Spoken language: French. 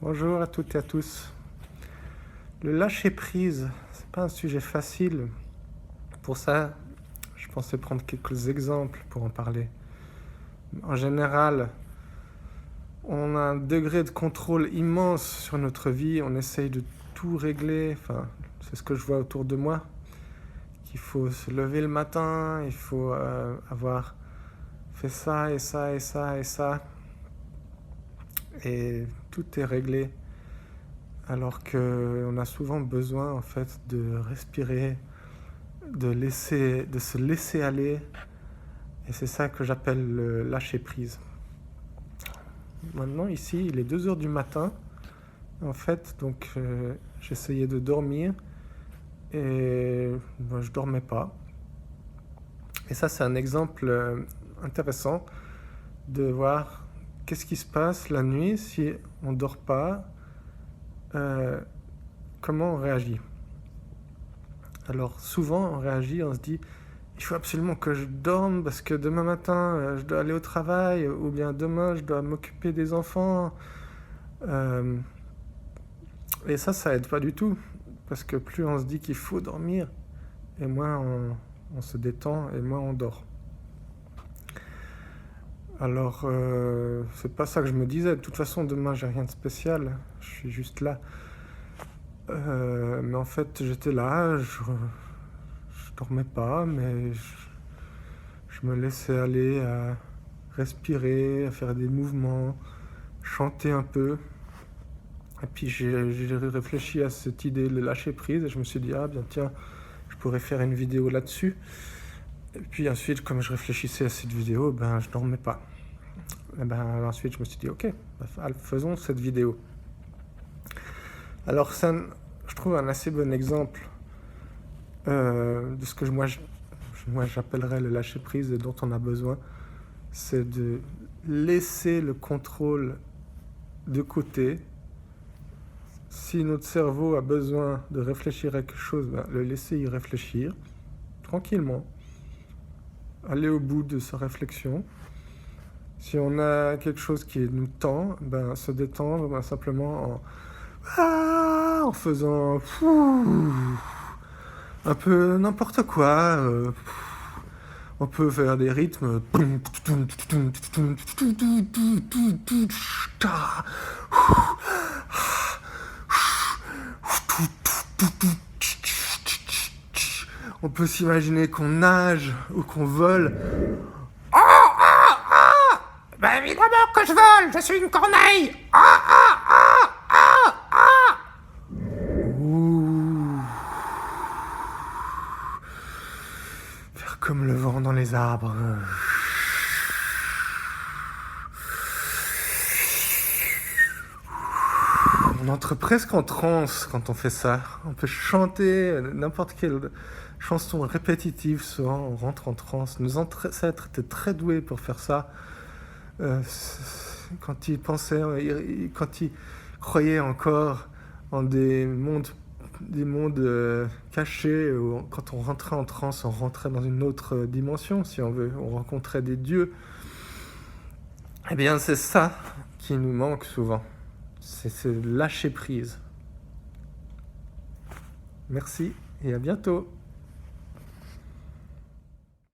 Bonjour à toutes et à tous. Le lâcher-prise, c'est pas un sujet facile. Pour ça, je pensais prendre quelques exemples pour en parler. En général, on a un degré de contrôle immense sur notre vie. On essaye de tout régler. Enfin, c'est ce que je vois autour de moi. Qu'il faut se lever le matin, il faut avoir fait ça et ça et ça et ça. Et tout est réglé. Alors qu'on a souvent besoin en fait de respirer, de se laisser aller. Et c'est ça que j'appelle le lâcher prise. Maintenant ici, il est 2h du matin. En fait, donc j'essayais de dormir et je dormais pas. Et ça, c'est un exemple intéressant de voir qu'est-ce qui se passe la nuit si on dort pas. Comment on réagit? Alors souvent on réagit, on se dit il faut absolument que je dorme parce que demain matin je dois aller au travail, ou bien demain je dois m'occuper des enfants. Et ça aide pas du tout, parce que plus on se dit qu'il faut dormir, et moins on se détend et moins on dort. Alors c'est pas ça que je me disais. De toute façon demain j'ai rien de spécial, je suis juste là. Mais en fait j'étais là, je dormais pas, mais je me laissais aller à respirer, à faire des mouvements, chanter un peu. Et puis j'ai réfléchi à cette idée de lâcher prise et je me suis dit, ah bien tiens, je pourrais faire une vidéo là-dessus. Et puis ensuite, comme je réfléchissais à cette vidéo, je dormais pas. Et ensuite je me suis dit, ok, faisons cette vidéo. Alors c'est, je trouve, un assez bon exemple de ce que moi j'appellerais le lâcher prise et dont on a besoin. C'est de laisser le contrôle de côté. Si notre cerveau a besoin de réfléchir à quelque chose, le laisser y réfléchir tranquillement, aller au bout de sa réflexion. Si on a quelque chose qui nous tend, se détendre simplement en faisant un peu n'importe quoi. On peut faire des rythmes. On peut s'imaginer qu'on nage ou qu'on vole. Évidemment que je vole, je suis une corneille. Faire comme le vent dans les arbres. On entre presque en transe quand on fait ça. On peut chanter n'importe quelle chanson répétitive, souvent on rentre en transe. Nos ancêtres étaient très doués pour faire ça. Quand ils pensaient, quand ils croyaient encore en des mondes cachés, où quand on rentrait en transe, on rentrait dans une autre dimension, si on veut, on rencontrait des dieux. Eh bien, c'est ça qui nous manque souvent. C'est lâcher prise. Merci et à bientôt.